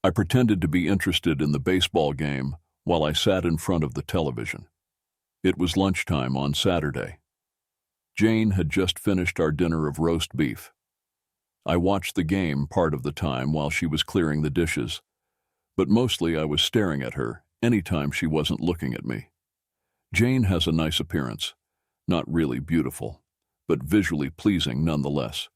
I pretended to be interested in the baseball game while I sat in front of the television. It was lunchtime on Saturday. Jane had just finished our dinner of roast beef. I watched the game part of the time while she was clearing the dishes, but mostly I was staring at her anytime she wasn't looking at me. Jane has a nice appearance, not really beautiful, but visually pleasing nonetheless.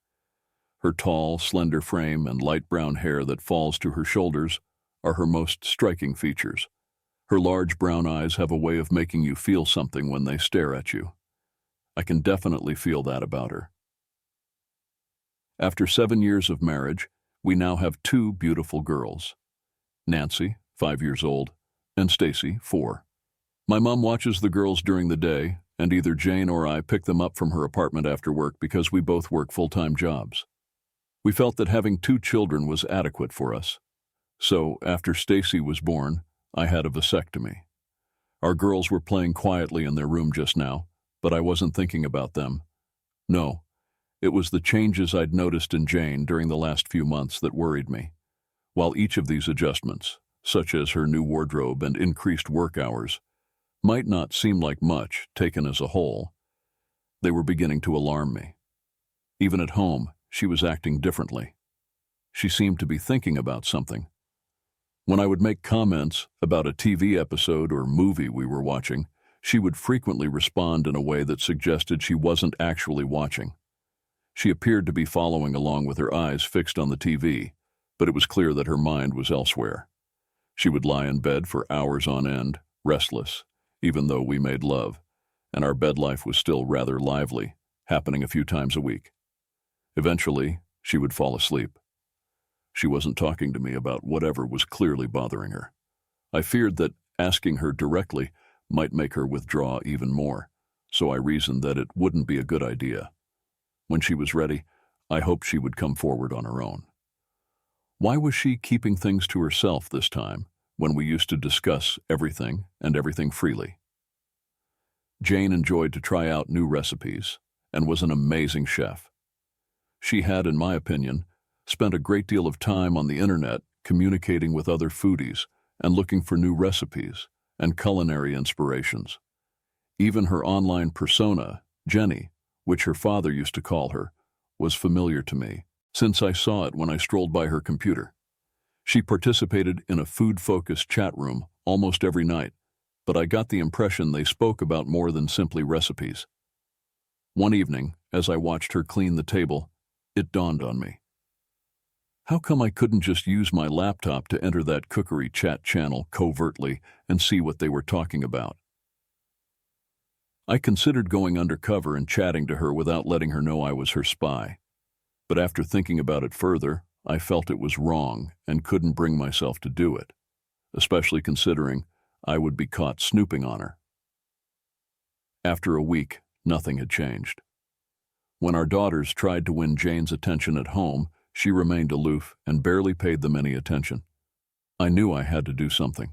Her tall, slender frame and light brown hair that falls to her shoulders are her most striking features. Her large brown eyes have a way of making you feel something when they stare at you. I can definitely feel that about her. After 7 years of marriage, we now have 2 beautiful girls. Nancy, 5 years old, and Stacy, 4. My mom watches the girls during the day, and either Jane or I pick them up from her apartment after work because we both work full-time jobs. We felt that having 2 children was adequate for us. So, after Stacy was born, I had a vasectomy. Our girls were playing quietly in their room just now, but I wasn't thinking about them. No, it was the changes I'd noticed in Jane during the last few months that worried me. While each of these adjustments, such as her new wardrobe and increased work hours, might not seem like much taken as a whole, they were beginning to alarm me. Even at home, she was acting differently. She seemed to be thinking about something. When I would make comments about a TV episode or movie we were watching, she would frequently respond in a way that suggested she wasn't actually watching. She appeared to be following along with her eyes fixed on the TV, but it was clear that her mind was elsewhere. She would lie in bed for hours on end, restless, even though we made love, and our bed life was still rather lively, happening a few times a week. Eventually, she would fall asleep. She wasn't talking to me about whatever was clearly bothering her. I feared that asking her directly might make her withdraw even more, so I reasoned that it wouldn't be a good idea. When she was ready, I hoped she would come forward on her own. Why was she keeping things to herself this time, when we used to discuss everything and everything freely? Jane enjoyed to try out new recipes and was an amazing chef. She had, in my opinion, spent a great deal of time on the internet communicating with other foodies and looking for new recipes and culinary inspirations. Even her online persona, Jenny, which her father used to call her, was familiar to me, since I saw it when I strolled by her computer. She participated in a food-focused chat room almost every night, but I got the impression they spoke about more than simply recipes. One evening, as I watched her clean the table, it dawned on me. How come I couldn't just use my laptop to enter that cookery chat channel covertly and see what they were talking about? I considered going undercover and chatting to her without letting her know I was her spy. But after thinking about it further, I felt it was wrong and couldn't bring myself to do it, especially considering I would be caught snooping on her. After a week, nothing had changed. When our daughters tried to win Jane's attention at home, she remained aloof and barely paid them any attention. I knew I had to do something.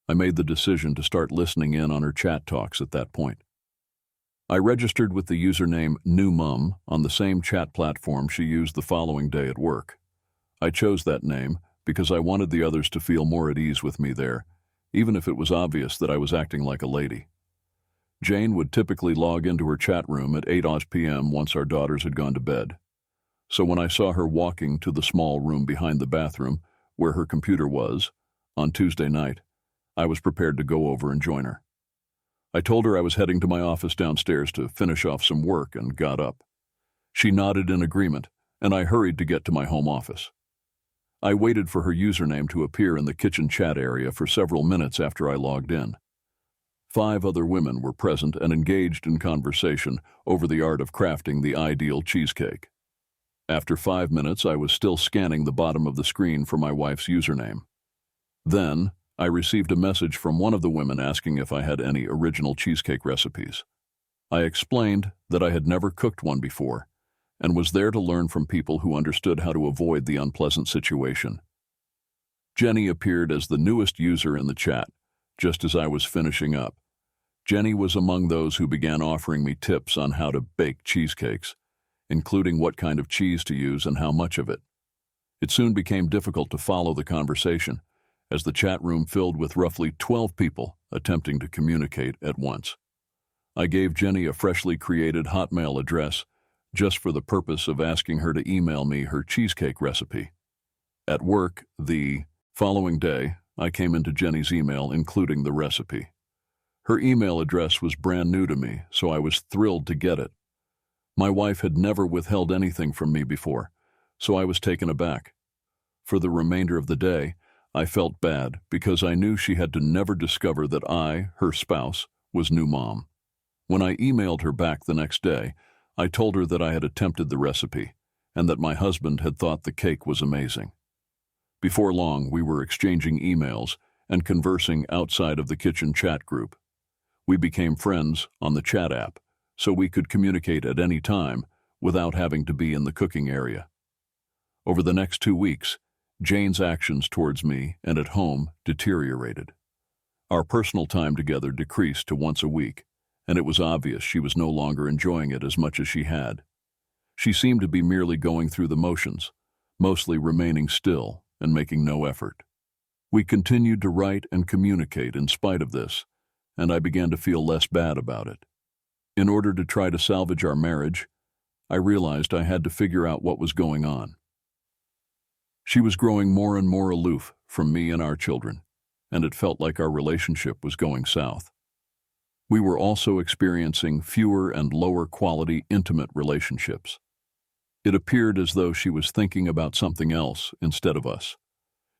I made the decision to start listening in on her chat talks at that point. I registered with the username NewMum on the same chat platform she used the following day at work. I chose that name because I wanted the others to feel more at ease with me there, even if it was obvious that I was acting like a lady. Jane would typically log into her chat room at 8 p.m. once our daughters had gone to bed. So when I saw her walking to the small room behind the bathroom, where her computer was, on Tuesday night, I was prepared to go over and join her. I told her I was heading to my office downstairs to finish off some work and got up. She nodded in agreement, and I hurried to get to my home office. I waited for her username to appear in the kitchen chat area for several minutes after I logged in. 5 other women were present and engaged in conversation over the art of crafting the ideal cheesecake. After 5 minutes, I was still scanning the bottom of the screen for my wife's username. Then, I received a message from one of the women asking if I had any original cheesecake recipes. I explained that I had never cooked one before and was there to learn from people who understood how to avoid the unpleasant situation. Jenny appeared as the newest user in the chat, just as I was finishing up. Jenny was among those who began offering me tips on how to bake cheesecakes, including what kind of cheese to use and how much of it. It soon became difficult to follow the conversation, as the chat room filled with roughly 12 people attempting to communicate at once. I gave Jenny a freshly created Hotmail address just for the purpose of asking her to email me her cheesecake recipe. At work, the following day, I came into Jenny's email including the recipe. Her email address was brand new to me, so I was thrilled to get it. My wife had never withheld anything from me before, so I was taken aback. For the remainder of the day, I felt bad because I knew she had to never discover that I, her spouse, was new mom. When I emailed her back the next day, I told her that I had attempted the recipe and that my husband had thought the cake was amazing. Before long, we were exchanging emails and conversing outside of the kitchen chat group. We became friends on the chat app, so we could communicate at any time without having to be in the cooking area. Over the next 2 weeks, Jane's actions towards me and at home deteriorated. Our personal time together decreased to once a week, and it was obvious she was no longer enjoying it as much as she had. She seemed to be merely going through the motions, mostly remaining still and making no effort. We continued to write and communicate in spite of this, and I began to feel less bad about it. In order to try to salvage our marriage, I realized I had to figure out what was going on. She was growing more and more aloof from me and our children, and it felt like our relationship was going south. We were also experiencing fewer and lower quality intimate relationships. It appeared as though she was thinking about something else instead of us.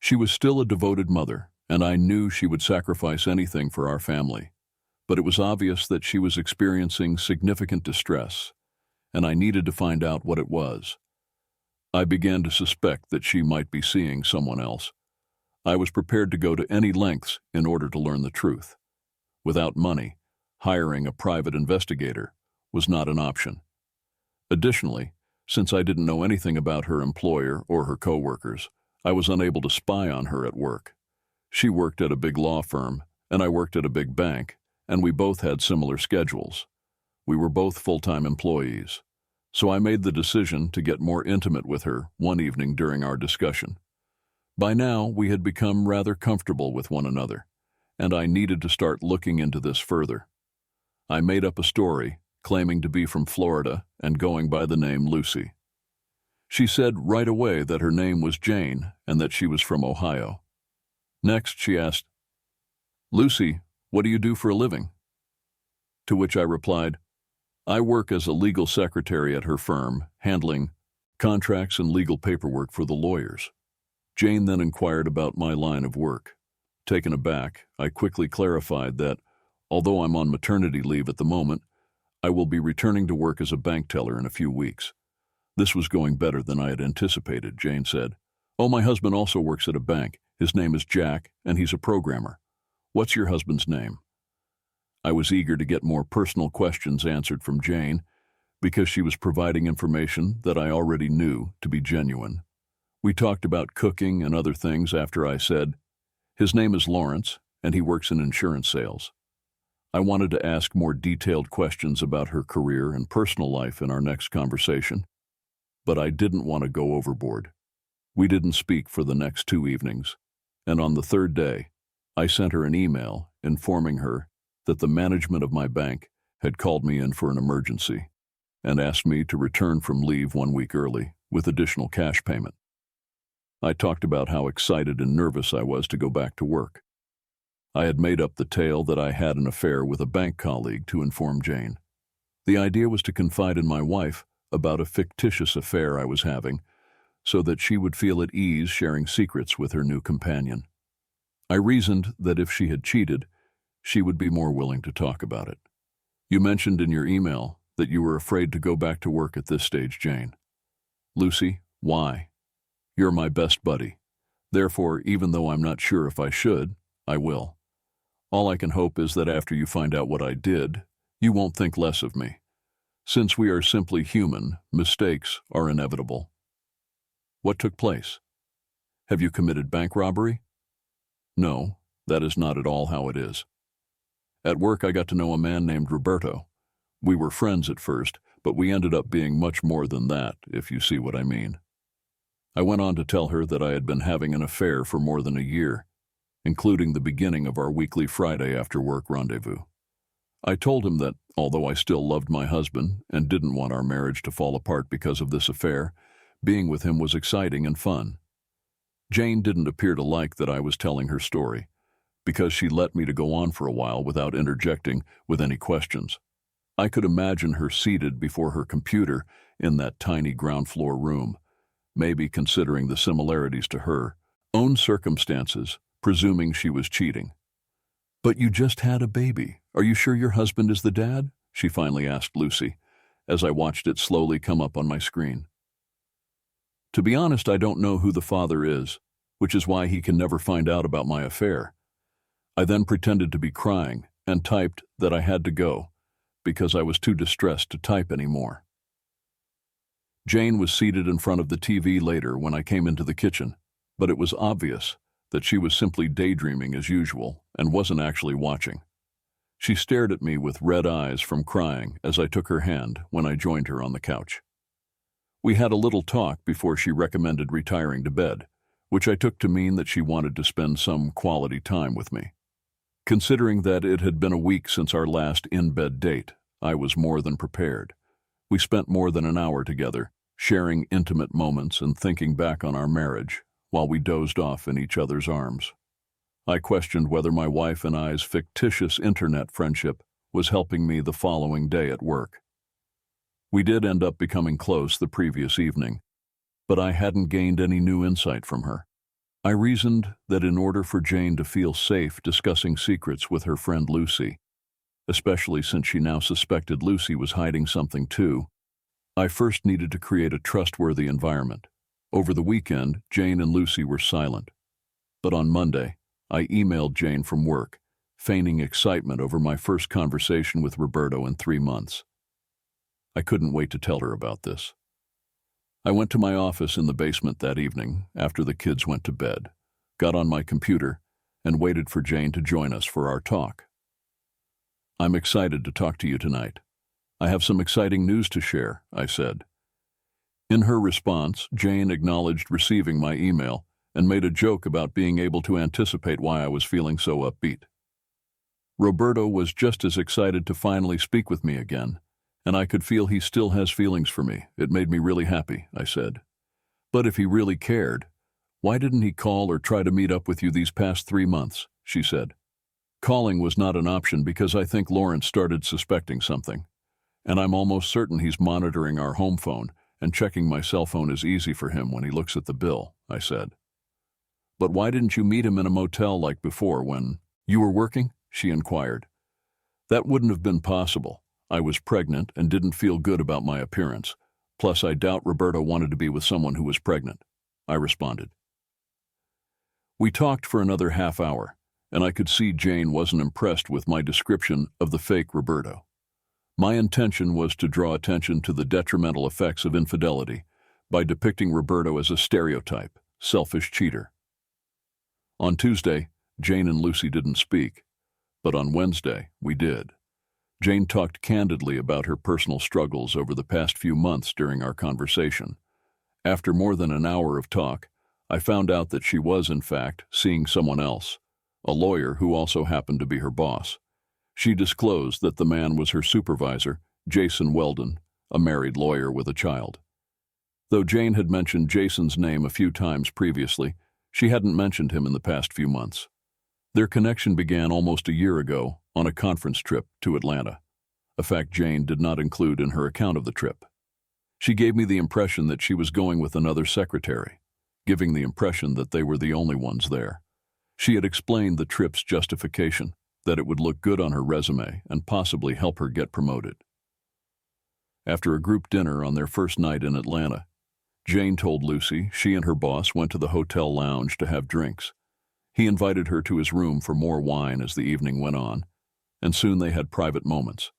She was still a devoted mother, and I knew she would sacrifice anything for our family. But it was obvious that she was experiencing significant distress, and I needed to find out what it was. I began to suspect that she might be seeing someone else. I was prepared to go to any lengths in order to learn the truth. Without money, hiring a private investigator was not an option. Additionally, since I didn't know anything about her employer or her coworkers, I was unable to spy on her at work. She worked at a big law firm, and I worked at a big bank, and we both had similar schedules. We were both full-time employees, so I made the decision to get more intimate with her one evening during our discussion. By now, we had become rather comfortable with one another, and I needed to start looking into this further. I made up a story, claiming to be from Florida and going by the name Lucy. She said right away that her name was Jane and that she was from Ohio. Next, she asked, "Lucy, what do you do for a living?" To which I replied, "I work as a legal secretary at her firm, handling contracts and legal paperwork for the lawyers." Jane then inquired about my line of work. Taken aback, I quickly clarified that, although I'm on maternity leave at the moment, I will be returning to work as a bank teller in a few weeks. This was going better than I had anticipated, Jane said. "Oh, my husband also works at a bank. His name is Jack, and he's a programmer. What's your husband's name?" I was eager to get more personal questions answered from Jane, because she was providing information that I already knew to be genuine. We talked about cooking and other things after I said, "His name is Lawrence, and he works in insurance sales." I wanted to ask more detailed questions about her career and personal life in our next conversation, but I didn't want to go overboard. We didn't speak for the next 2 evenings, and on the third day, I sent her an email informing her that the management of my bank had called me in for an emergency and asked me to return from leave 1 week early with additional cash payment. I talked about how excited and nervous I was to go back to work. I had made up the tale that I had an affair with a bank colleague to inform Jane. The idea was to confide in my wife about a fictitious affair I was having so that she would feel at ease sharing secrets with her new companion. I reasoned that if she had cheated, she would be more willing to talk about it. "You mentioned in your email that you were afraid to go back to work at this stage, Jane. Lucy, why? You're my best buddy. Therefore, even though I'm not sure if I should, I will. All I can hope is that after you find out what I did, you won't think less of me. Since we are simply human, mistakes are inevitable." "What took place? Have you committed bank robbery?" "No, that is not at all how it is. At work I got to know a man named Roberto. We were friends at first, but we ended up being much more than that, if you see what I mean." I went on to tell her that I had been having an affair for more than a year, including the beginning of our weekly Friday after work rendezvous. I told him that, although I still loved my husband and didn't want our marriage to fall apart because of this affair, being with him was exciting and fun. Jane didn't appear to like that I was telling her story, because she let me to go on for a while without interjecting with any questions. I could imagine her seated before her computer in that tiny ground floor room, maybe considering the similarities to her own circumstances, presuming she was cheating. "But you just had a baby. Are you sure your husband is the dad?" she finally asked Lucy, as I watched it slowly come up on my screen. "To be honest, I don't know who the father is, which is why he can never find out about my affair." I then pretended to be crying and typed that I had to go, because I was too distressed to type anymore. Jane was seated in front of the TV later when I came into the kitchen, but it was obvious that she was simply daydreaming as usual and wasn't actually watching. She stared at me with red eyes from crying as I took her hand when I joined her on the couch. We had a little talk before she recommended retiring to bed, which I took to mean that she wanted to spend some quality time with me. Considering that it had been a week since our last in-bed date, I was more than prepared. We spent more than an hour together, sharing intimate moments and thinking back on our marriage, while we dozed off in each other's arms. I questioned whether my wife and I's fictitious internet friendship was helping me the following day at work. We did end up becoming close the previous evening, but I hadn't gained any new insight from her. I reasoned that in order for Jane to feel safe discussing secrets with her friend Lucy, especially since she now suspected Lucy was hiding something too, I first needed to create a trustworthy environment. Over the weekend, Jane and Lucy were silent. But on Monday, I emailed Jane from work, feigning excitement over my first conversation with Roberto in 3 months. I couldn't wait to tell her about this. I went to my office in the basement that evening after the kids went to bed, got on my computer, and waited for Jane to join us for our talk. "I'm excited to talk to you tonight. I have some exciting news to share," I said. In her response, Jane acknowledged receiving my email and made a joke about being able to anticipate why I was feeling so upbeat. Roberto was just as excited to finally speak with me again, and I could feel he still has feelings for me. "It made me really happy," I said. "But if he really cared, why didn't he call or try to meet up with you these past 3 months?" she said. "Calling was not an option because I think Lawrence started suspecting something, and I'm almost certain he's monitoring our home phone, and checking my cell phone is easy for him when he looks at the bill," I said. "But why didn't you meet him in a motel like before when you were working?" she inquired. "That wouldn't have been possible. I was pregnant and didn't feel good about my appearance. Plus, I doubt Roberto wanted to be with someone who was pregnant," I responded. We talked for another half hour, and I could see Jane wasn't impressed with my description of the fake Roberto. My intention was to draw attention to the detrimental effects of infidelity by depicting Roberto as a stereotype, selfish cheater. On Tuesday, Jane and Lucy didn't speak, but on Wednesday, we did. Jane talked candidly about her personal struggles over the past few months during our conversation. After more than an hour of talk, I found out that she was, in fact, seeing someone else, a lawyer who also happened to be her boss. She disclosed that the man was her supervisor, Jason Weldon, a married lawyer with a child. Though Jane had mentioned Jason's name a few times previously, she hadn't mentioned him in the past few months. Their connection began almost a year ago on a conference trip to Atlanta, a fact Jane did not include in her account of the trip. She gave me the impression that she was going with another secretary, giving the impression that they were the only ones there. She had explained the trip's justification, that it would look good on her resume and possibly help her get promoted. After a group dinner on their first night in Atlanta, Jane told Lucy she and her boss went to the hotel lounge to have drinks. He invited her to his room for more wine as the evening went on, and soon they had private moments.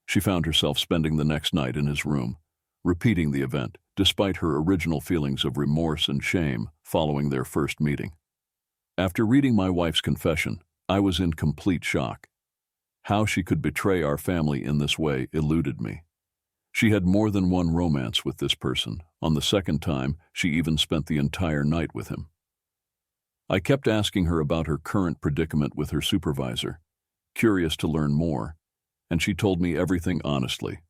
She found herself spending the next night in his room, repeating the event, despite her original feelings of remorse and shame following their first meeting. After reading my wife's confession, I was in complete shock. How she could betray our family in this way eluded me. She had more than one romance with this person. On the second time, she even spent the entire night with him. I kept asking her about her current predicament with her supervisor, curious to learn more, and she told me everything honestly.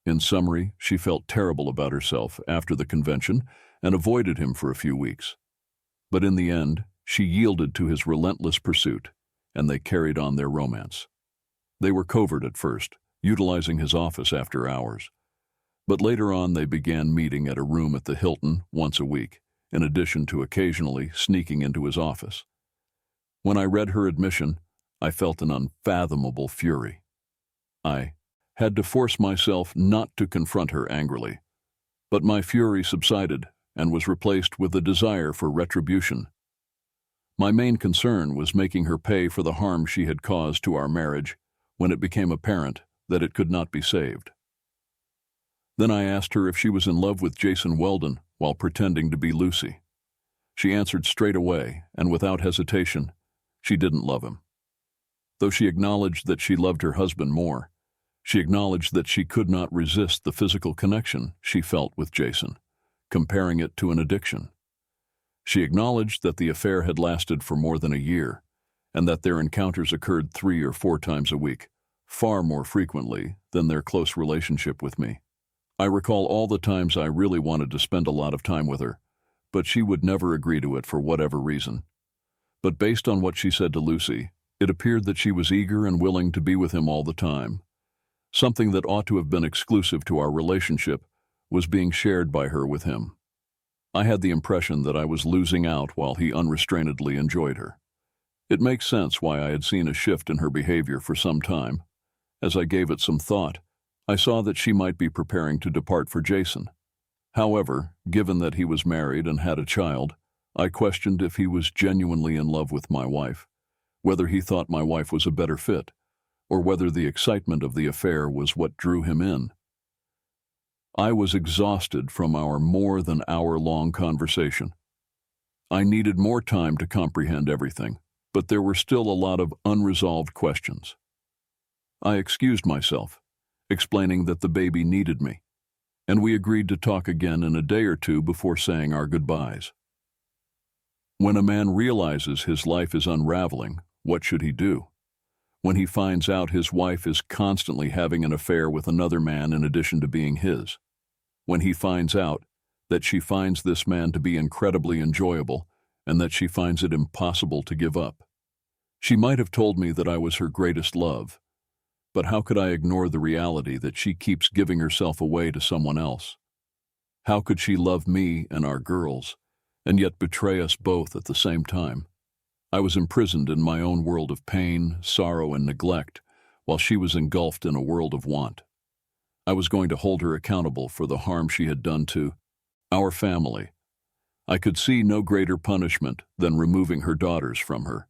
In summary, she felt terrible about herself after the convention and avoided him for a few weeks. But in the end, she yielded to his relentless pursuit, and they carried on their romance. They were covert at first, utilizing his office after hours. But later on, they began meeting at a room at the Hilton once a week, in addition to occasionally sneaking into his office. When I read her admission, I felt an unfathomable fury. I had to force myself not to confront her angrily, but my fury subsided and was replaced with a desire for retribution. My main concern was making her pay for the harm she had caused to our marriage when it became apparent that it could not be saved. Then I asked her if she was in love with Jason Weldon while pretending to be Lucy. She answered straight away, and without hesitation, she didn't love him. Though she acknowledged that she loved her husband more, she acknowledged that she could not resist the physical connection she felt with Jason, comparing it to an addiction. She acknowledged that the affair had lasted for more than a year, and that their encounters occurred 3 or 4 times a week, far more frequently than their close relationship with me. I recall all the times I really wanted to spend a lot of time with her, but she would never agree to it for whatever reason. But based on what she said to Lucy, it appeared that she was eager and willing to be with him all the time. Something that ought to have been exclusive to our relationship was being shared by her with him. I had the impression that I was losing out while he unrestrainedly enjoyed her. It makes sense why I had seen a shift in her behavior for some time. As I gave it some thought, I saw that she might be preparing to depart for Jason. However, given that he was married and had a child, I questioned if he was genuinely in love with my wife, whether he thought my wife was a better fit, or whether the excitement of the affair was what drew him in. I was exhausted from our more than hour-long conversation. I needed more time to comprehend everything, but there were still a lot of unresolved questions. I excused myself, explaining that the baby needed me, and we agreed to talk again in a day or two before saying our goodbyes. When a man realizes his life is unraveling, what should he do? When he finds out his wife is constantly having an affair with another man in addition to being his. When he finds out that she finds this man to be incredibly enjoyable and that she finds it impossible to give up. She might have told me that I was her greatest love, but how could I ignore the reality that she keeps giving herself away to someone else? How could she love me and our girls, and yet betray us both at the same time? I was imprisoned in my own world of pain, sorrow, and neglect, while she was engulfed in a world of want. I was going to hold her accountable for the harm she had done to our family. I could see no greater punishment than removing her daughters from her.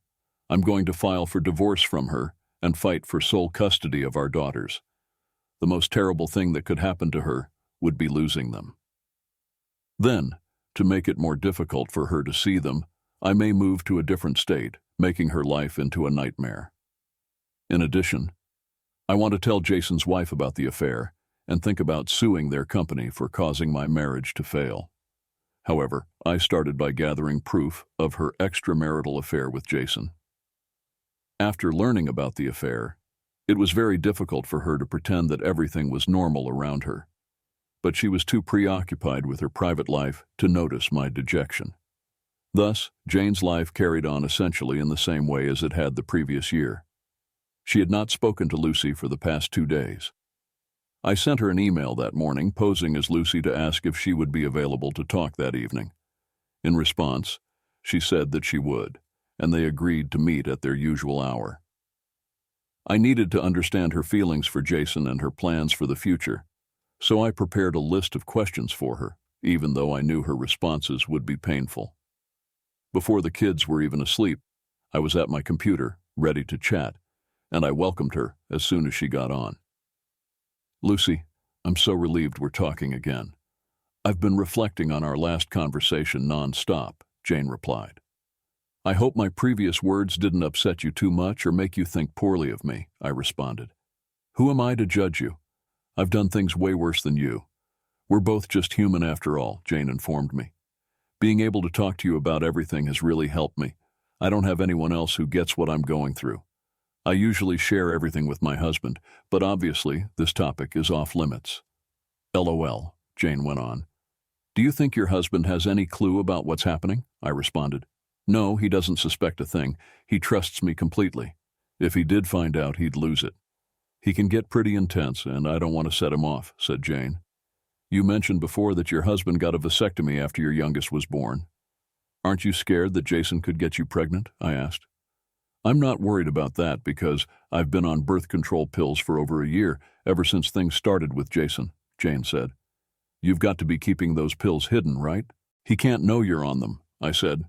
I'm going to file for divorce from her and fight for sole custody of our daughters. The most terrible thing that could happen to her would be losing them. Then, to make it more difficult for her to see them, I may move to a different state, making her life into a nightmare. In addition, I want to tell Jason's wife about the affair and think about suing their company for causing my marriage to fail. However, I started by gathering proof of her extramarital affair with Jason. After learning about the affair, it was very difficult for her to pretend that everything was normal around her, but she was too preoccupied with her private life to notice my dejection. Thus, Jane's life carried on essentially in the same way as it had the previous year. She had not spoken to Lucy for the past 2 days. I sent her an email that morning posing as Lucy to ask if she would be available to talk that evening. In response, she said that she would, and they agreed to meet at their usual hour. I needed to understand her feelings for Jason and her plans for the future, so I prepared a list of questions for her, even though I knew her responses would be painful. Before the kids were even asleep, I was at my computer, ready to chat, and I welcomed her as soon as she got on. "Lucy, I'm so relieved we're talking again. I've been reflecting on our last conversation non-stop," Jane replied. "I hope my previous words didn't upset you too much or make you think poorly of me," I responded. "Who am I to judge you? I've done things way worse than you. We're both just human after all, Jane informed me. Being able to talk to you about everything has really helped me. I don't have anyone else who gets what I'm going through. I usually share everything with my husband, but obviously this topic is off limits. LOL, Jane went on. Do you think your husband has any clue about what's happening? I responded. No, he doesn't suspect a thing. He trusts me completely. If he did find out, he'd lose it. He can get pretty intense, and I don't want to set him off, said Jane. You mentioned before that your husband got a vasectomy after your youngest was born. Aren't you scared that Jason could get you pregnant? I asked. I'm not worried about that because I've been on birth control pills for over a year, ever since things started with Jason, Jane said. You've got to be keeping those pills hidden, right? He can't know you're on them, I said.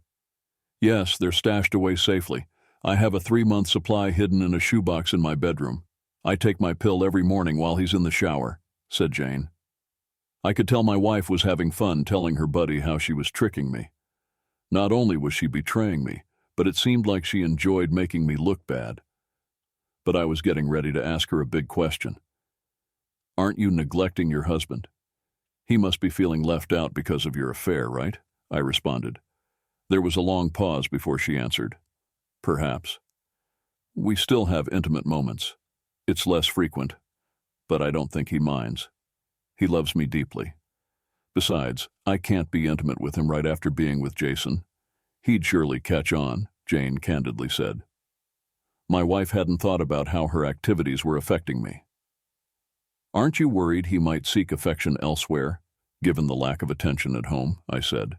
Yes, they're stashed away safely. I have a 3-month supply hidden in a shoebox in my bedroom. I take my pill every morning while he's in the shower, said Jane. I could tell my wife was having fun telling her buddy how she was tricking me. Not only was she betraying me, but it seemed like she enjoyed making me look bad. But I was getting ready to ask her a big question. Aren't you neglecting your husband? He must be feeling left out because of your affair, right? I responded. There was a long pause before she answered. Perhaps. We still have intimate moments. It's less frequent, but I don't think he minds. He loves me deeply. Besides, I can't be intimate with him right after being with Jason. He'd surely catch on, Jane candidly said. My wife hadn't thought about how her activities were affecting me. Aren't you worried he might seek affection elsewhere, given the lack of attention at home? I said.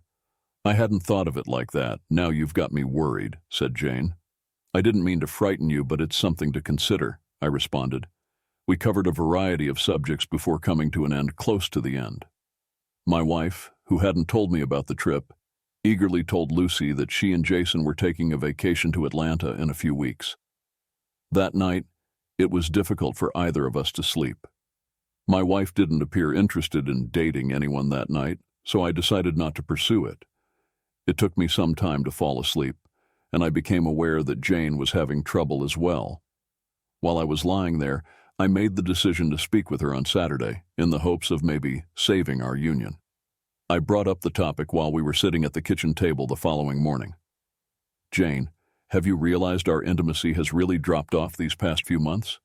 I hadn't thought of it like that. Now you've got me worried, said Jane. I didn't mean to frighten you, but it's something to consider, I responded. We covered a variety of subjects before coming to an end close to the end. My wife, who hadn't told me about the trip, eagerly told Lucy that she and Jason were taking a vacation to Atlanta in a few weeks. That night, it was difficult for either of us to sleep. My wife didn't appear interested in dating anyone that night, so I decided not to pursue it. It took me some time to fall asleep, and I became aware that Jane was having trouble as well. While I was lying there, I made the decision to speak with her on Saturday in the hopes of maybe saving our union. I brought up the topic while we were sitting at the kitchen table the following morning. Jane, have you realized our intimacy has really dropped off these past few months?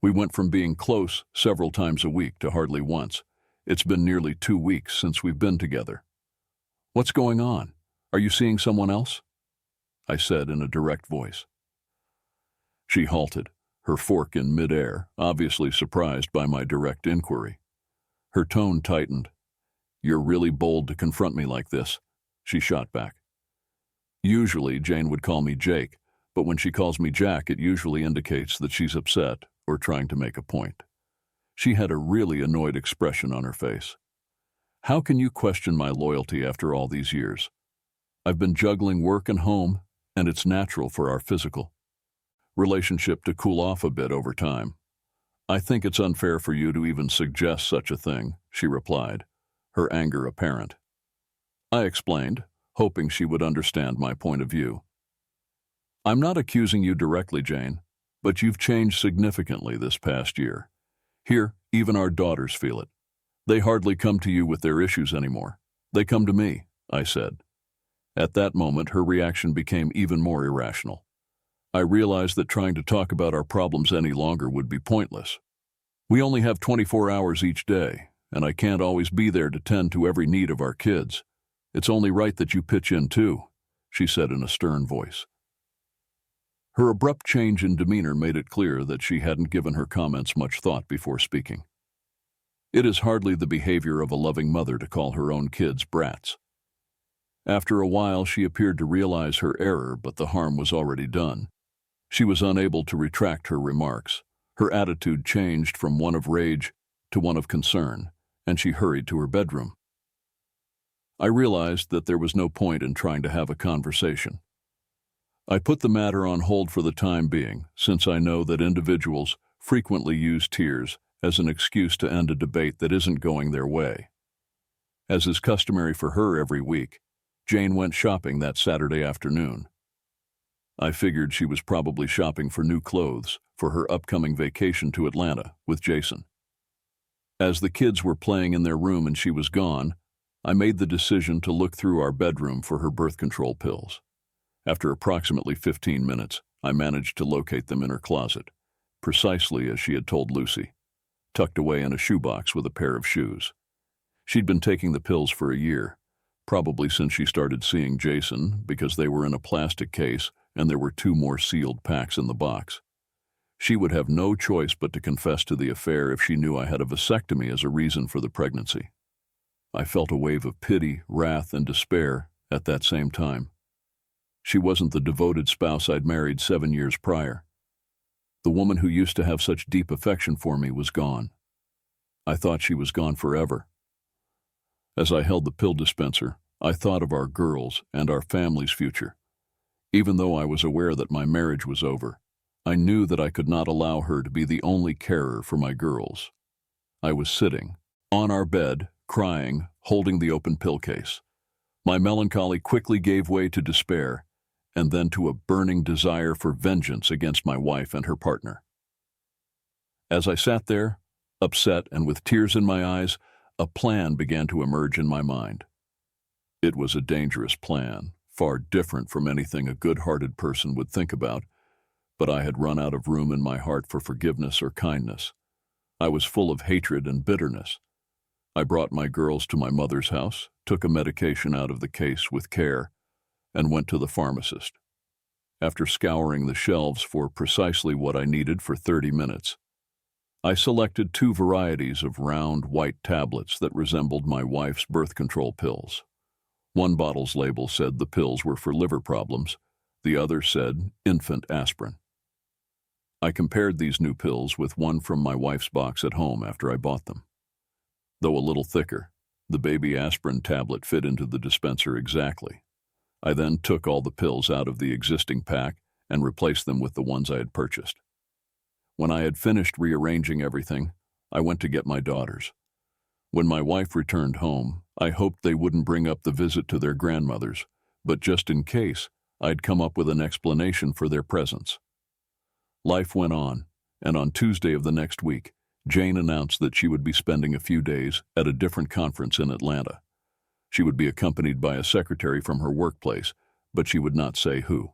We went from being close several times a week to hardly once. It's been nearly 2 weeks since we've been together. What's going on? Are you seeing someone else? I said in a direct voice. She halted, her fork in midair, obviously surprised by my direct inquiry. Her tone tightened. You're really bold to confront me like this, she shot back. Usually, Jane would call me Jake, but when she calls me Jack, it usually indicates that she's upset or trying to make a point. She had a really annoyed expression on her face. How can you question my loyalty after all these years? I've been juggling work and home, and it's natural for our physical relationship to cool off a bit over time. I think it's unfair for you to even suggest such a thing, she replied, her anger apparent. I explained, hoping she would understand my point of view. I'm not accusing you directly, Jane, but you've changed significantly this past year. Here, even our daughters feel it. They hardly come to you with their issues anymore. They come to me, I said. At that moment, her reaction became even more irrational. I realized that trying to talk about our problems any longer would be pointless. We only have 24 hours each day, and I can't always be there to tend to every need of our kids. It's only right that you pitch in too, she said in a stern voice. Her abrupt change in demeanor made it clear that she hadn't given her comments much thought before speaking. It is hardly the behavior of a loving mother to call her own kids brats. After a while, she appeared to realize her error, but the harm was already done. She was unable to retract her remarks. Her attitude changed from one of rage to one of concern, and she hurried to her bedroom. I realized that there was no point in trying to have a conversation. I put the matter on hold for the time being, since I know that individuals frequently use tears as an excuse to end a debate that isn't going their way. As is customary for her every week, Jane went shopping that Saturday afternoon. I figured she was probably shopping for new clothes for her upcoming vacation to Atlanta with Jason. As the kids were playing in their room and she was gone, I made the decision to look through our bedroom for her birth control pills. After approximately 15 minutes, I managed to locate them in her closet, precisely as she had told Lucy, tucked away in a shoebox with a pair of shoes. She'd been taking the pills for a year, probably since she started seeing Jason, because they were in a plastic case and there were 2 more sealed packs in the box. She would have no choice but to confess to the affair if she knew I had a vasectomy as a reason for the pregnancy. I felt a wave of pity, wrath, and despair at that same time. She wasn't the devoted spouse I'd married 7 years prior. The woman who used to have such deep affection for me was gone. I thought she was gone forever. As I held the pill dispenser, I thought of our girls and our family's future. Even though I was aware that my marriage was over, I knew that I could not allow her to be the only carer for my girls. I was sitting, on our bed, crying, holding the open pill case. My melancholy quickly gave way to despair, and then to a burning desire for vengeance against my wife and her partner. As I sat there, upset and with tears in my eyes, a plan began to emerge in my mind. It was a dangerous plan, far different from anything a good-hearted person would think about, but I had run out of room in my heart for forgiveness or kindness. I was full of hatred and bitterness. I brought my girls to my mother's house, took a medication out of the case with care, and went to the pharmacist. After scouring the shelves for precisely what I needed for 30 minutes, I selected 2 varieties of round white tablets that resembled my wife's birth control pills. One bottle's label said the pills were for liver problems, the other said infant aspirin. I compared these new pills with one from my wife's box at home after I bought them. Though a little thicker, the baby aspirin tablet fit into the dispenser exactly. I then took all the pills out of the existing pack and replaced them with the ones I had purchased. When I had finished rearranging everything, I went to get my daughters. When my wife returned home, I hoped they wouldn't bring up the visit to their grandmother's, but just in case, I'd come up with an explanation for their presence. Life went on, and on Tuesday of the next week, Jane announced that she would be spending a few days at a different conference in Atlanta. She would be accompanied by a secretary from her workplace, but she would not say who.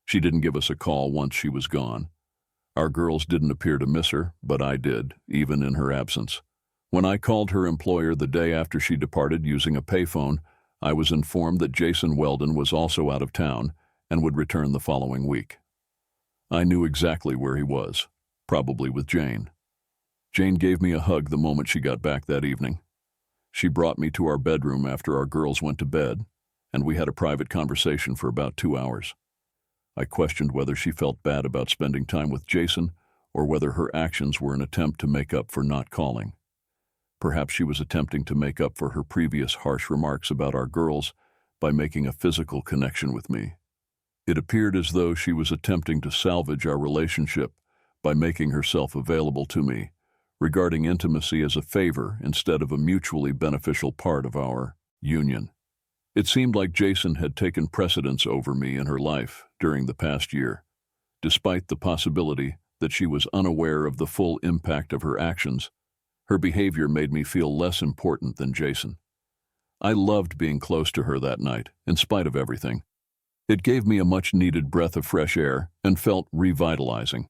She didn't give us a call once she was gone. Our girls didn't appear to miss her, but I did, even in her absence. When I called her employer the day after she departed using a payphone, I was informed that Jason Weldon was also out of town and would return the following week. I knew exactly where he was, probably with Jane. Jane gave me a hug the moment she got back that evening. She brought me to our bedroom after our girls went to bed, and we had a private conversation for about 2 hours. I questioned whether she felt bad about spending time with Jason or whether her actions were an attempt to make up for not calling. Perhaps she was attempting to make up for her previous harsh remarks about our girls by making a physical connection with me. It appeared as though she was attempting to salvage our relationship by making herself available to me, regarding intimacy as a favor instead of a mutually beneficial part of our union. It seemed like Jason had taken precedence over me in her life during the past year, despite the possibility that she was unaware of the full impact of her actions. Her behavior made me feel less important than Jason. I loved being close to her that night, in spite of everything. It gave me a much-needed breath of fresh air and felt revitalizing.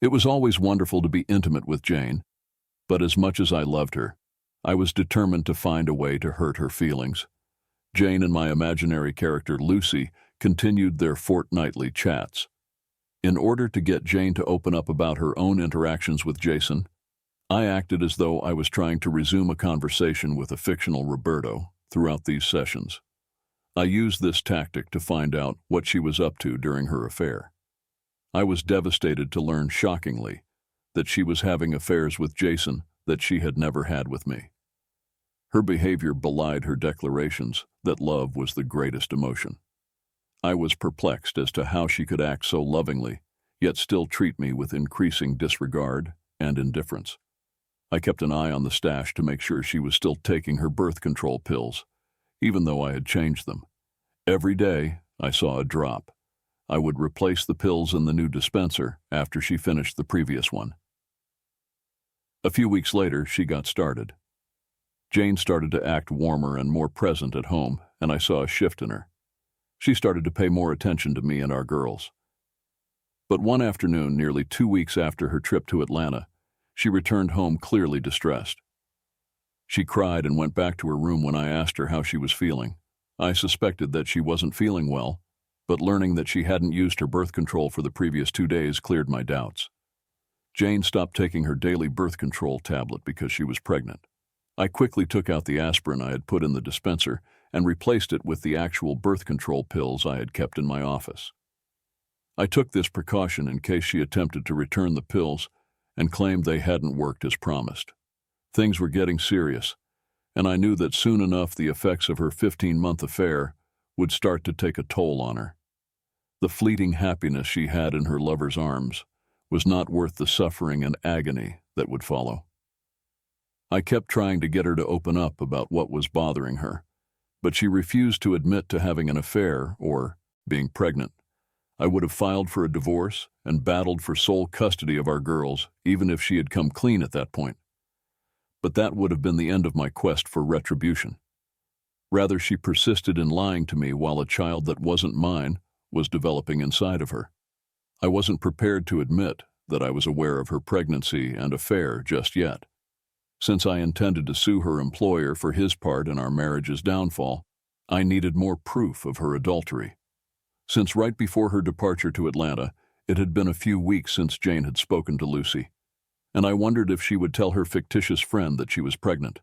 It was always wonderful to be intimate with Jane, but as much as I loved her, I was determined to find a way to hurt her feelings. Jane and my imaginary character Lucy continued their fortnightly chats. In order to get Jane to open up about her own interactions with Jason, I acted as though I was trying to resume a conversation with a fictional Roberto throughout these sessions. I used this tactic to find out what she was up to during her affair. I was devastated to learn shockingly that she was having affairs with Jason that she had never had with me. Her behavior belied her declarations that love was the greatest emotion. I was perplexed as to how she could act so lovingly, yet still treat me with increasing disregard and indifference. I kept an eye on the stash to make sure she was still taking her birth control pills, even though I had changed them. Every day, I saw a drop. I would replace the pills in the new dispenser after she finished the previous one. A few weeks later, she got started. Jane started to act warmer and more present at home, and I saw a shift in her. She started to pay more attention to me and our girls. But one afternoon, nearly 2 weeks after her trip to Atlanta, she returned home clearly distressed. She cried and went back to her room when I asked her how she was feeling. I suspected that she wasn't feeling well, but learning that she hadn't used her birth control for the previous 2 days cleared my doubts. Jane stopped taking her daily birth control tablet because she was pregnant. I quickly took out the aspirin I had put in the dispenser and replaced it with the actual birth control pills I had kept in my office. I took this precaution in case she attempted to return the pills and claimed they hadn't worked as promised. Things were getting serious, and I knew that soon enough the effects of her 15-month affair would start to take a toll on her. The fleeting happiness she had in her lover's arms was not worth the suffering and agony that would follow. I kept trying to get her to open up about what was bothering her, but she refused to admit to having an affair or being pregnant. I would have filed for a divorce and battled for sole custody of our girls, even if she had come clean at that point. But that would have been the end of my quest for retribution. Rather, she persisted in lying to me while a child that wasn't mine was developing inside of her. I wasn't prepared to admit that I was aware of her pregnancy and affair just yet. Since I intended to sue her employer for his part in our marriage's downfall, I needed more proof of her adultery. Since right before her departure to Atlanta, it had been a few weeks since Jane had spoken to Lucy, and I wondered if she would tell her fictitious friend that she was pregnant.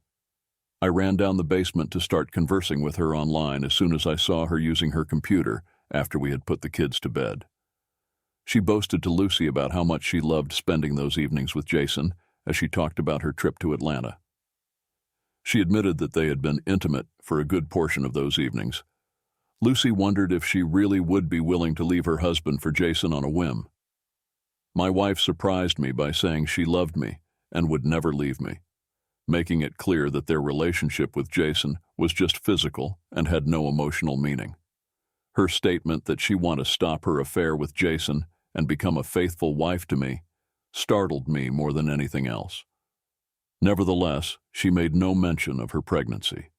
I ran down the basement to start conversing with her online as soon as I saw her using her computer after we had put the kids to bed. She boasted to Lucy about how much she loved spending those evenings with Jason as she talked about her trip to Atlanta. She admitted that they had been intimate for a good portion of those evenings. Lucy wondered if she really would be willing to leave her husband for Jason on a whim. My wife surprised me by saying she loved me and would never leave me, making it clear that their relationship with Jason was just physical and had no emotional meaning. Her statement that she wanted to stop her affair with Jason and become a faithful wife to me startled me more than anything else. Nevertheless, she made no mention of her pregnancy.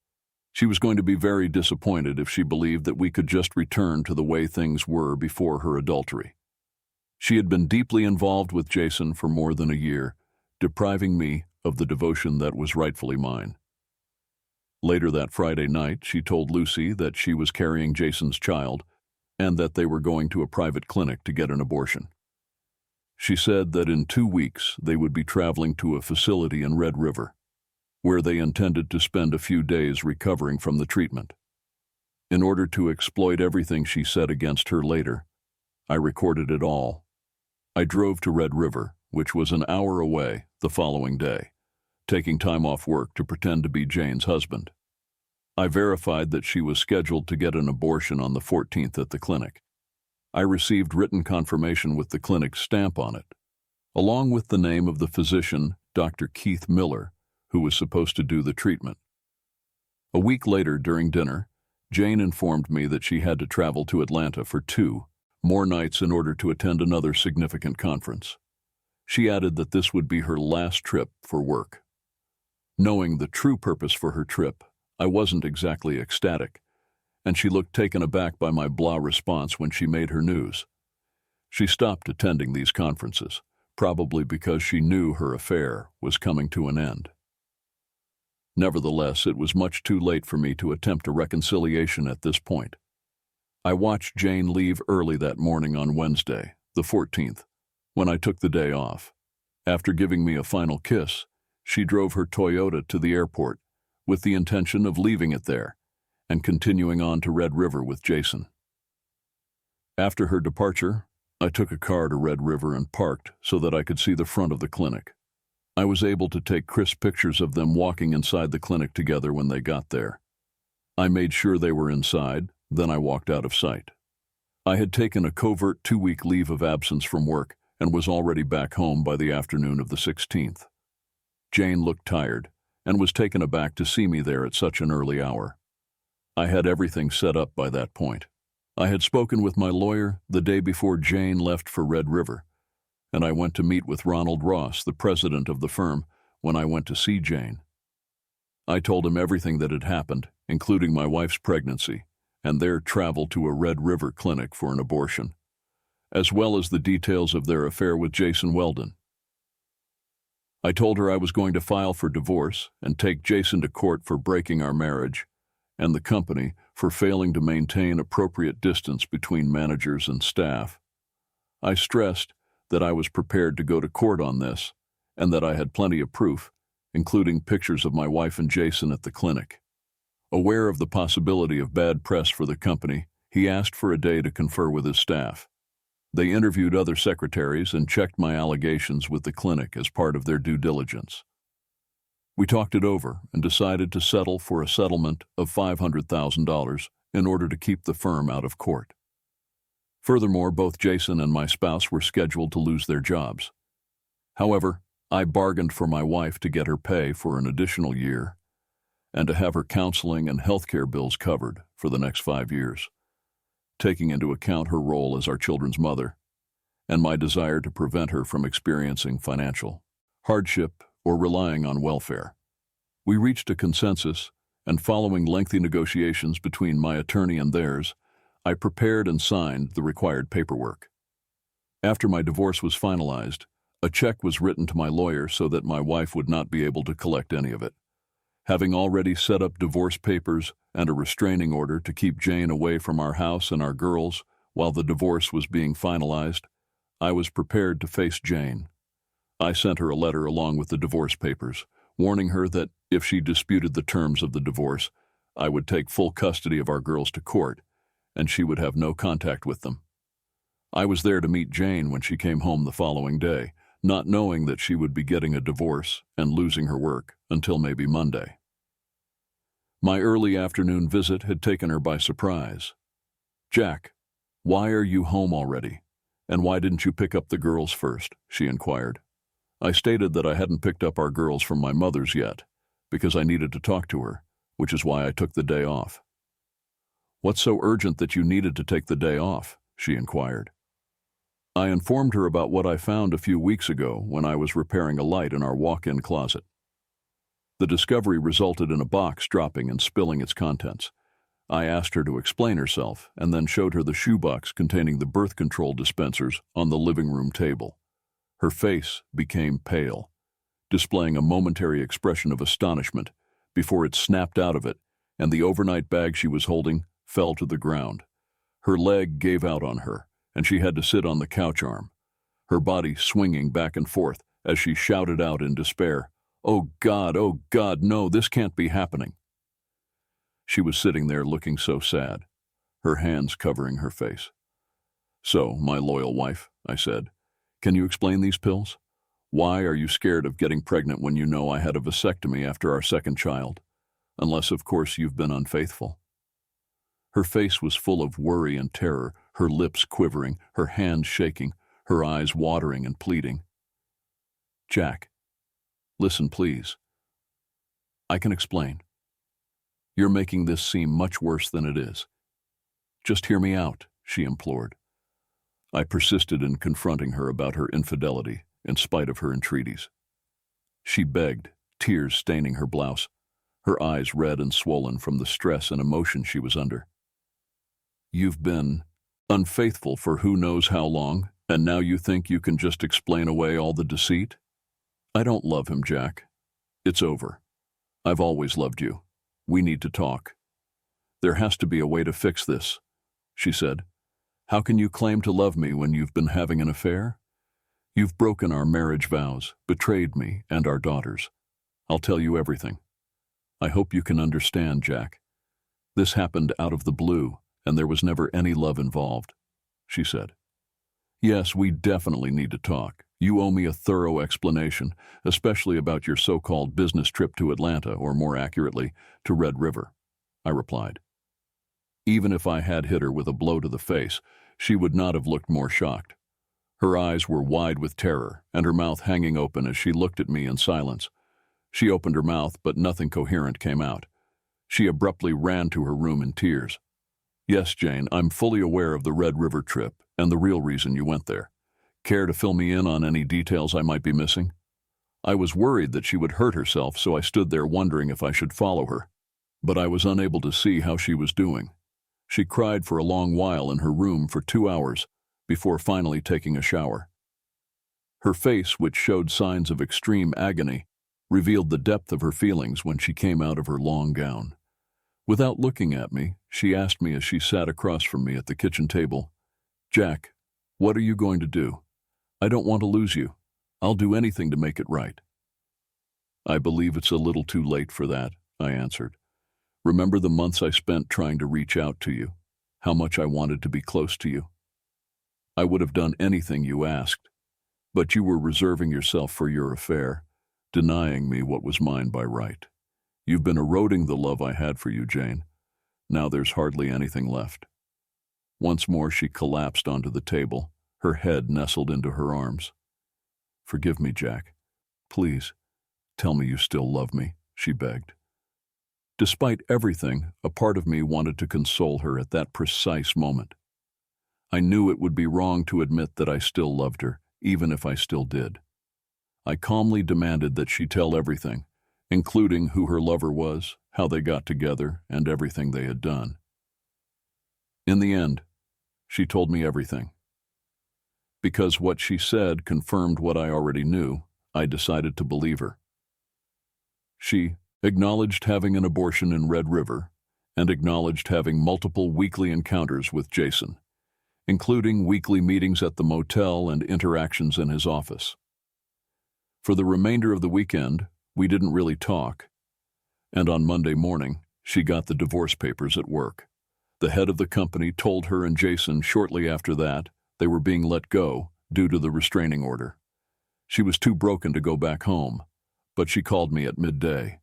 She was going to be very disappointed if she believed that we could just return to the way things were before her adultery. She had been deeply involved with Jason for more than a year, depriving me of the devotion that was rightfully mine. Later that Friday night, she told Lucy that she was carrying Jason's child and that they were going to a private clinic to get an abortion. She said that in 2 weeks they would be traveling to a facility in Red River, where they intended to spend a few days recovering from the treatment. In order to exploit everything she said against her later, I recorded it all. I drove to Red River, which was an hour away, the following day, taking time off work to pretend to be Jane's husband. I verified that she was scheduled to get an abortion on the 14th at the clinic. I received written confirmation with the clinic's stamp on it, along with the name of the physician, Dr. Keith Miller, who was supposed to do the treatment. A week later, during dinner, Jane informed me that she had to travel to Atlanta for 2 more nights in order to attend another significant conference. She added that this would be her last trip for work. Knowing the true purpose for her trip, I wasn't exactly ecstatic, and she looked taken aback by my blah response when she made her news. She stopped attending these conferences, probably because she knew her affair was coming to an end. Nevertheless, it was much too late for me to attempt a reconciliation at this point. I watched Jane leave early that morning on Wednesday, the 14th, when I took the day off. After giving me a final kiss, she drove her Toyota to the airport with the intention of leaving it there and continuing on to Red River with Jason. After her departure, I took a car to Red River and parked so that I could see the front of the clinic. I was able to take crisp pictures of them walking inside the clinic together when they got there. I made sure they were inside, then I walked out of sight. I had taken a covert 2-week leave of absence from work and was already back home by the afternoon of the 16th. Jane looked tired and was taken aback to see me there at such an early hour. I had everything set up by that point. I had spoken with my lawyer the day before Jane left for Red River, and I went to meet with Ronald Ross, the president of the firm, when I went to see Jane. I told him everything that had happened, including my wife's pregnancy and their travel to a Red River clinic for an abortion, as well as the details of their affair with Jason Weldon. I told her I was going to file for divorce and take Jason to court for breaking our marriage, and the company for failing to maintain appropriate distance between managers and staff. I stressed that I was prepared to go to court on this, and that I had plenty of proof, including pictures of my wife and Jason at the clinic. Aware of the possibility of bad press for the company, he asked for a day to confer with his staff. They interviewed other secretaries and checked my allegations with the clinic as part of their due diligence. We talked it over and decided to settle for a settlement of $500,000 in order to keep the firm out of court. Furthermore, both Jason and my spouse were scheduled to lose their jobs. However, I bargained for my wife to get her pay for an additional year and to have her counseling and healthcare bills covered for the next 5 years, taking into account her role as our children's mother and my desire to prevent her from experiencing financial hardship or relying on welfare. We reached a consensus, and following lengthy negotiations between my attorney and theirs, I prepared and signed the required paperwork. After my divorce was finalized, a check was written to my lawyer so that my wife would not be able to collect any of it. Having already set up divorce papers and a restraining order to keep Jane away from our house and our girls while the divorce was being finalized, I was prepared to face Jane. I sent her a letter along with the divorce papers, warning her that if she disputed the terms of the divorce, I would take full custody of our girls to court, and she would have no contact with them. I was there to meet Jane when she came home the following day, not knowing that she would be getting a divorce and losing her work until maybe Monday. My early afternoon visit had taken her by surprise. "Jack, why are you home already? And why didn't you pick up the girls first?" she inquired. I stated that I hadn't picked up our girls from my mother's yet, because I needed to talk to her, which is why I took the day off. "What's so urgent that you needed to take the day off?" she inquired. I informed her about what I found a few weeks ago when I was repairing a light in our walk-in closet. The discovery resulted in a box dropping and spilling its contents. I asked her to explain herself and then showed her the shoebox containing the birth control dispensers on the living room table. Her face became pale, displaying a momentary expression of astonishment before it snapped out of it, and the overnight bag she was holding fell to the ground. Her leg gave out on her, and she had to sit on the couch arm, her body swinging back and forth as she shouted out in despair, oh God, no, this can't be happening." She was sitting there looking so sad, her hands covering her face. "So, my loyal wife," I said, "can you explain these pills? Why are you scared of getting pregnant when you know I had a vasectomy after our second child? Unless, of course, you've been unfaithful." Her face was full of worry and terror, her lips quivering, her hands shaking, her eyes watering and pleading. "Jack, listen, please. I can explain. You're making this seem much worse than it is. Just hear me out," she implored. I persisted in confronting her about her infidelity, in spite of her entreaties. She begged, tears staining her blouse, her eyes red and swollen from the stress and emotion she was under. "You've been unfaithful for who knows how long, and now you think you can just explain away all the deceit? I don't love him, Jack. It's over. I've always loved you. We need to talk. There has to be a way to fix this," she said. "How can you claim to love me when you've been having an affair? You've broken our marriage vows, betrayed me and our daughters. I'll tell you everything. I hope you can understand, Jack. This happened out of the blue, and there was never any love involved," she said. "Yes, we definitely need to talk. You owe me a thorough explanation, especially about your so-called business trip to Atlanta, or more accurately, to Red River," I replied. Even if I had hit her with a blow to the face, she would not have looked more shocked. Her eyes were wide with terror, and her mouth hanging open as she looked at me in silence. She opened her mouth, but nothing coherent came out. She abruptly ran to her room in tears. "Yes, Jane, I'm fully aware of the Red River trip and the real reason you went there. Care to fill me in on any details I might be missing?" I was worried that she would hurt herself, so I stood there wondering if I should follow her. But I was unable to see how she was doing. She cried for a long while in her room for 2 hours before finally taking a shower. Her face, which showed signs of extreme agony, revealed the depth of her feelings when she came out of her long gown. Without looking at me, she asked me as she sat across from me at the kitchen table, "Jack, what are you going to do? I don't want to lose you. I'll do anything to make it right." "I believe it's a little too late for that," I answered. "Remember the months I spent trying to reach out to you, how much I wanted to be close to you? I would have done anything you asked, but you were reserving yourself for your affair, denying me what was mine by right. You've been eroding the love I had for you, Jane. Now there's hardly anything left." Once more she collapsed onto the table, her head nestled into her arms. "Forgive me, Jack. Please, tell me you still love me," she begged. Despite everything, a part of me wanted to console her at that precise moment. I knew it would be wrong to admit that I still loved her, even if I still did. I calmly demanded that she tell everything, including who her lover was, how they got together, and everything they had done. In the end, she told me everything. Because what she said confirmed what I already knew, I decided to believe her. She acknowledged having an abortion in Red River and acknowledged having multiple weekly encounters with Jason, including weekly meetings at the motel and interactions in his office. For the remainder of the weekend, we didn't really talk, and on Monday morning, she got the divorce papers at work. The head of the company told her and Jason shortly after that they were being let go due to the restraining order. She was too broken to go back home, but she called me at midday.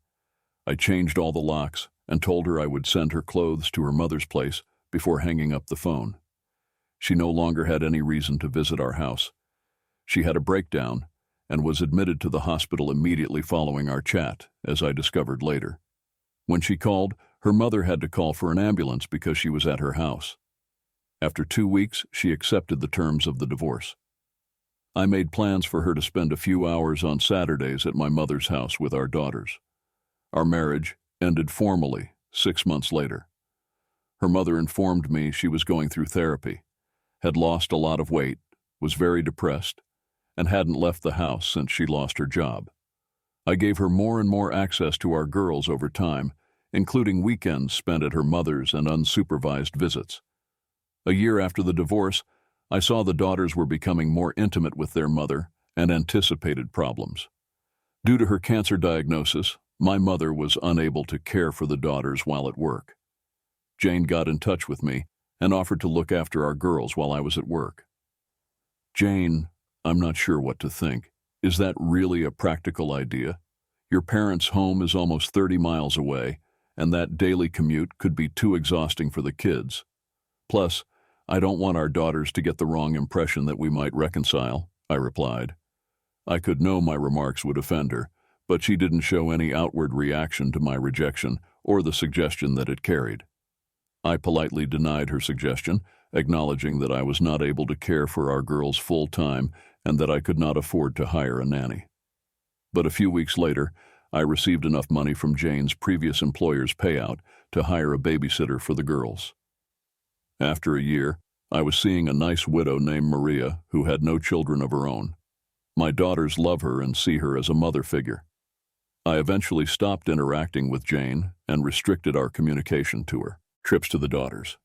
I changed all the locks and told her I would send her clothes to her mother's place before hanging up the phone. She no longer had any reason to visit our house. She had a breakdown and was admitted to the hospital immediately following our chat, as I discovered later. When she called, her mother had to call for an ambulance because she was at her house. After 2 weeks, she accepted the terms of the divorce. I made plans for her to spend a few hours on Saturdays at my mother's house with our daughters. Our marriage ended formally 6 months later. Her mother informed me she was going through therapy, had lost a lot of weight, was very depressed, and hadn't left the house since she lost her job. I gave her more and more access to our girls over time, including weekends spent at her mother's and unsupervised visits. A year after the divorce, I saw the daughters were becoming more intimate with their mother and anticipated problems. Due to her cancer diagnosis, my mother was unable to care for the daughters while at work. Jane got in touch with me and offered to look after our girls while I was at work. "Jane, I'm not sure what to think. Is that really a practical idea? Your parents' home is almost 30 miles away, and that daily commute could be too exhausting for the kids. Plus, I don't want our daughters to get the wrong impression that we might reconcile," I replied. I could know my remarks would offend her, but she didn't show any outward reaction to my rejection or the suggestion that it carried. I politely denied her suggestion, acknowledging that I was not able to care for our girls full-time and that I could not afford to hire a nanny. But a few weeks later, I received enough money from Jane's previous employer's payout to hire a babysitter for the girls. After a year, I was seeing a nice widow named Maria who had no children of her own. My daughters love her and see her as a mother figure. I eventually stopped interacting with Jane and restricted our communication to her. Trips to the daughters.